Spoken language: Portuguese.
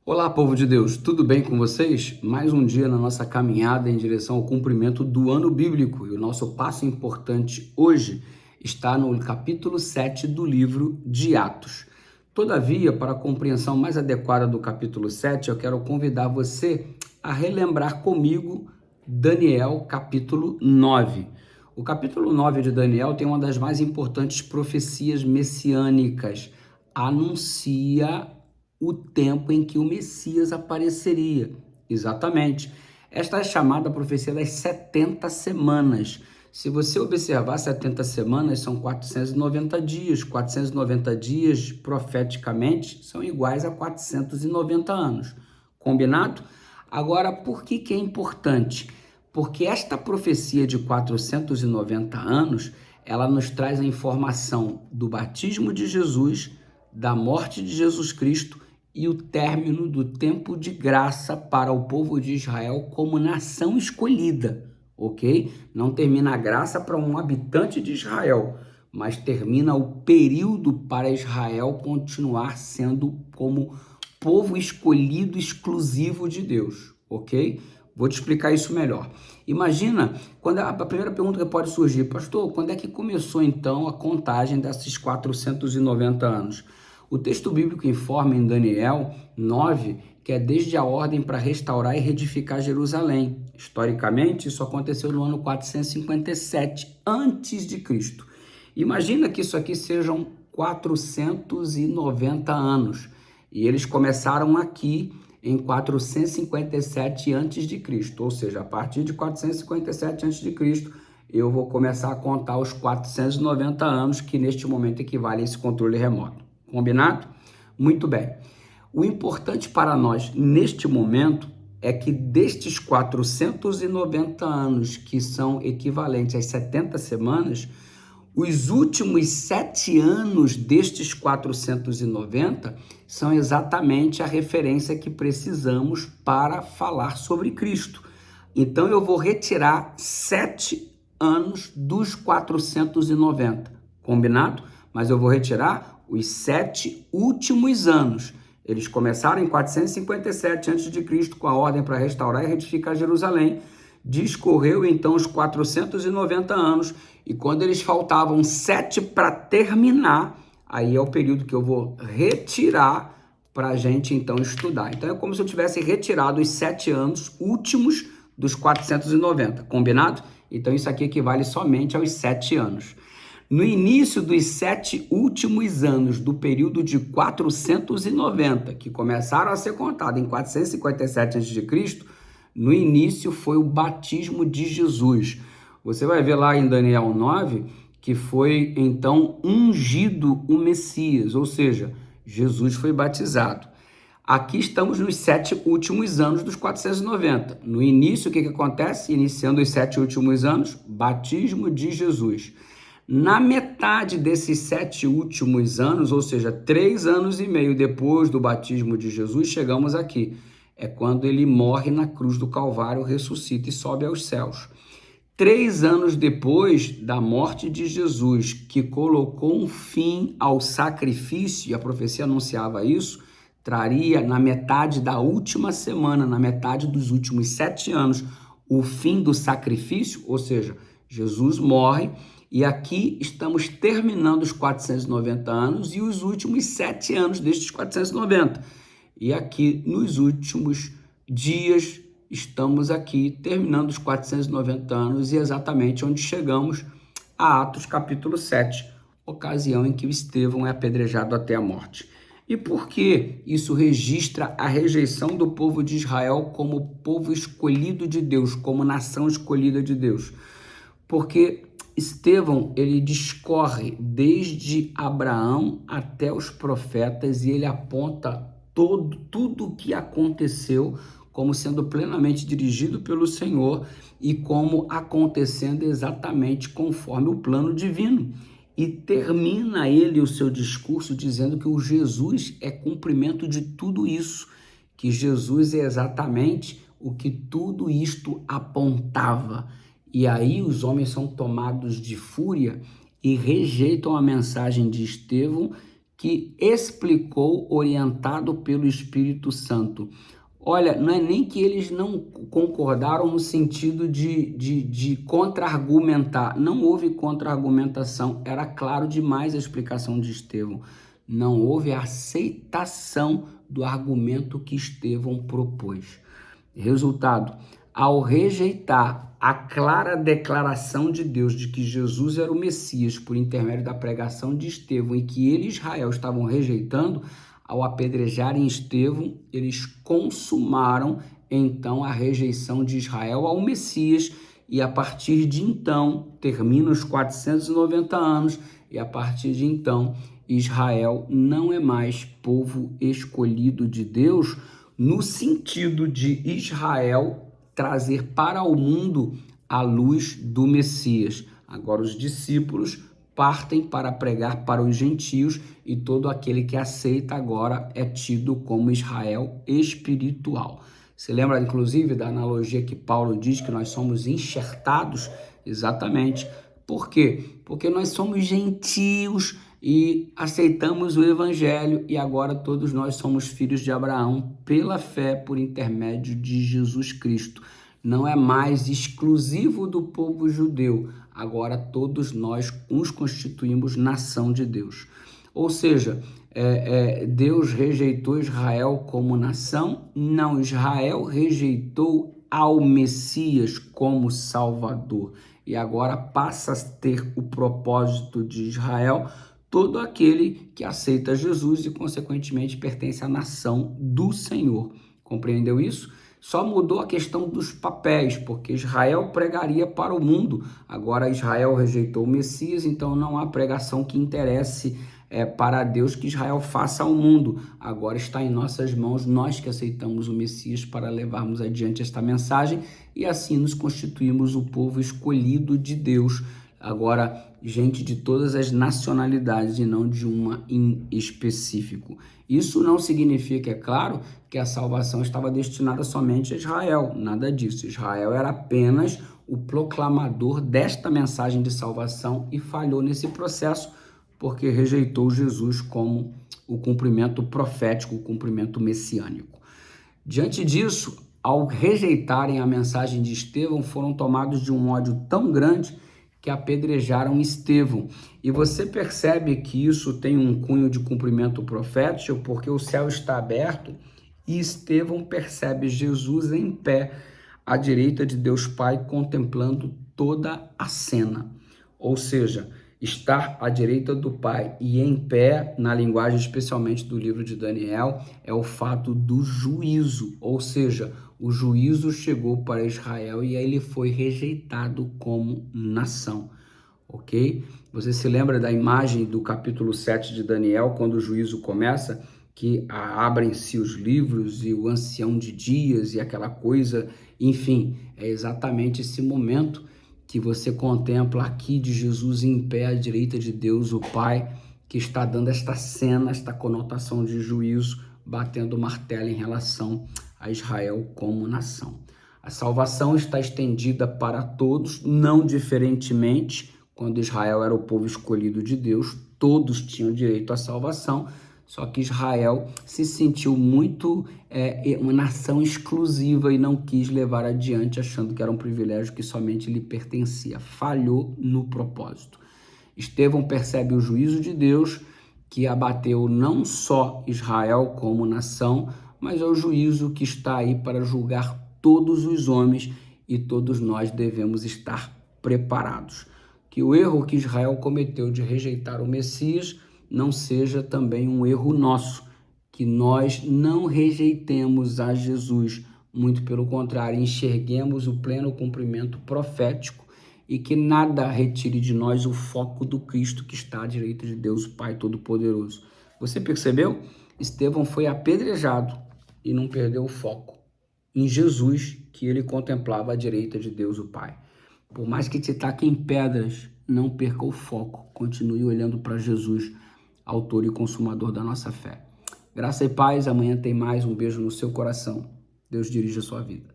Olá, povo de Deus, tudo bem com vocês? Mais um dia na nossa caminhada em direção ao cumprimento do ano bíblico. E o nosso passo importante hoje está no capítulo 7 do livro de Atos. Todavia, para a compreensão mais adequada do capítulo 7, eu quero convidar você a relembrar comigo Daniel, capítulo 9. O capítulo 9 de Daniel tem uma das mais importantes profecias messiânicas. Anuncia o tempo em que o Messias apareceria. Exatamente. Esta é chamada profecia das 70 semanas. Se você observar, 70 semanas são 490 dias. 490 dias, profeticamente, são iguais a 490 anos. Combinado? Agora, por que é importante? Porque esta profecia de 490 anos, ela nos traz a informação do batismo de Jesus, da morte de Jesus Cristo e o término do tempo de graça para o povo de Israel como nação escolhida, ok? Não termina a graça para um habitante de Israel, mas termina o período para Israel continuar sendo como povo escolhido exclusivo de Deus, ok? Vou te explicar isso melhor. Imagina, quando a primeira pergunta que pode surgir, pastor, quando é que começou então a contagem desses 490 anos? O texto bíblico informa em Daniel 9 que é desde a ordem para restaurar e reedificar Jerusalém. Historicamente, isso aconteceu no ano 457 antes de Cristo. Imagina que isso aqui sejam 490 anos e eles começaram aqui em 457 antes de Cristo, ou seja, a partir de 457 antes de Cristo, eu vou começar a contar os 490 anos que neste momento equivale a esse controle remoto. Combinado? Muito bem. O importante para nós neste momento é que destes 490 anos, que são equivalentes às 70 semanas, os últimos 7 anos destes 490 são exatamente a referência que precisamos para falar sobre Cristo. Então eu vou retirar 7 anos dos 490, combinado? Mas eu vou retirar os 7 últimos anos. Eles começaram em 457 a.C. com a ordem para restaurar e reedificar Jerusalém. Discorreu então os 490 anos e quando eles faltavam 7 para terminar, aí é o período que eu vou retirar para a gente então estudar. Então é como se eu tivesse retirado os 7 anos últimos dos 490, combinado? Então isso aqui equivale somente aos 7 anos. No início dos 7 últimos anos do período de 490, que começaram a ser contados em 457 a.C., no início foi o batismo de Jesus. Você vai ver lá em Daniel 9 que foi então ungido o Messias, ou seja, Jesus foi batizado. Aqui estamos nos 7 últimos anos dos 490. No início, o que acontece? Iniciando os 7 últimos anos, batismo de Jesus. Na metade desses 7 últimos anos, ou seja, 3 anos e meio depois do batismo de Jesus, chegamos aqui. É quando ele morre na cruz do Calvário, ressuscita e sobe aos céus. 3 anos depois da morte de Jesus, que colocou um fim ao sacrifício, e a profecia anunciava isso, traria na metade da última semana, na metade dos últimos 7 anos, o fim do sacrifício, ou seja, Jesus morre, e aqui estamos terminando os 490 anos e os últimos 7 anos destes 490. E aqui, nos últimos dias, estamos aqui terminando os 490 anos e exatamente onde chegamos a Atos capítulo 7, ocasião em que o Estevão é apedrejado até a morte. E por que isso registra a rejeição do povo de Israel como povo escolhido de Deus, como nação escolhida de Deus? Porque Estevão, ele discorre desde Abraão até os profetas e ele aponta tudo o que aconteceu como sendo plenamente dirigido pelo Senhor e como acontecendo exatamente conforme o plano divino. E termina ele o seu discurso dizendo que o Jesus é cumprimento de tudo isso, que Jesus é exatamente o que tudo isto apontava. E aí os homens são tomados de fúria e rejeitam a mensagem de Estevão, que explicou, orientado pelo Espírito Santo. Olha, não é nem que eles não concordaram no sentido de contra-argumentar. Não houve contra-argumentação. Era claro demais a explicação de Estevão. Não houve aceitação do argumento que Estevão propôs. Resultado, ao rejeitar a clara declaração de Deus de que Jesus era o Messias por intermédio da pregação de Estevão e que ele e Israel estavam rejeitando, ao apedrejarem Estevão, eles consumaram então a rejeição de Israel ao Messias e a partir de então, termina os 490 anos e a partir de então, Israel não é mais povo escolhido de Deus no sentido de Israel trazer para o mundo a luz do Messias. Agora os discípulos partem para pregar para os gentios e todo aquele que aceita agora é tido como Israel espiritual. Você lembra, inclusive, da analogia que Paulo diz que nós somos enxertados? Exatamente. Por quê? Porque nós somos gentios e aceitamos o evangelho e agora todos nós somos filhos de Abraão pela fé por intermédio de Jesus Cristo. Não é mais exclusivo do povo judeu, agora todos nós nos constituímos nação de Deus. Ou seja, Deus rejeitou Israel como nação? Não, Israel rejeitou ao Messias como Salvador. E agora passa a ter o propósito de Israel todo aquele que aceita Jesus e, consequentemente, pertence à nação do Senhor. Compreendeu isso? Só mudou a questão dos papéis, porque Israel pregaria para o mundo. Agora Israel rejeitou o Messias, então não há pregação que interesse para Deus que Israel faça ao mundo. Agora está em nossas mãos, nós que aceitamos o Messias, para levarmos adiante esta mensagem e assim nos constituímos o povo escolhido de Deus. Agora, gente de todas as nacionalidades e não de uma em específico. Isso não significa, é claro, que a salvação estava destinada somente a Israel. Nada disso. Israel era apenas o proclamador desta mensagem de salvação e falhou nesse processo porque rejeitou Jesus como o cumprimento profético, o cumprimento messiânico. Diante disso, ao rejeitarem a mensagem de Estevão, foram tomados de um ódio tão grande que apedrejaram Estevão. E você percebe que isso tem um cunho de cumprimento profético, porque o céu está aberto e Estevão percebe Jesus em pé à direita de Deus Pai, contemplando toda a cena. Ou seja, estar à direita do Pai e em pé, na linguagem especialmente do livro de Daniel, é o fato do juízo, ou seja, o juízo chegou para Israel e aí ele foi rejeitado como nação, ok? Você se lembra da imagem do capítulo 7 de Daniel, quando o juízo começa, que abrem-se os livros e o ancião de dias e aquela coisa, enfim, é exatamente esse momento que você contempla aqui de Jesus em pé à direita de Deus, o Pai, que está dando esta cena, esta conotação de juízo, batendo o martelo em relação a Israel como nação. A salvação está estendida para todos, não diferentemente, quando Israel era o povo escolhido de Deus, todos tinham direito à salvação, só que Israel se sentiu muito uma nação exclusiva e não quis levar adiante, achando que era um privilégio que somente lhe pertencia. Falhou no propósito. Estevão percebe o juízo de Deus, que abateu não só Israel como nação, mas é o juízo que está aí para julgar todos os homens e todos nós devemos estar preparados. Que o erro que Israel cometeu de rejeitar o Messias não seja também um erro nosso, que nós não rejeitemos a Jesus, muito pelo contrário, enxerguemos o pleno cumprimento profético e que nada retire de nós o foco do Cristo que está à direita de Deus, Pai Todo-Poderoso. Você percebeu? Estevão foi apedrejado e não perdeu o foco em Jesus, que ele contemplava à direita de Deus, o Pai. Por mais que te taquem pedras, não perca o foco, continue olhando para Jesus, autor e consumador da nossa fé. Graça e paz, amanhã tem mais. Um beijo no seu coração. Deus dirige a sua vida.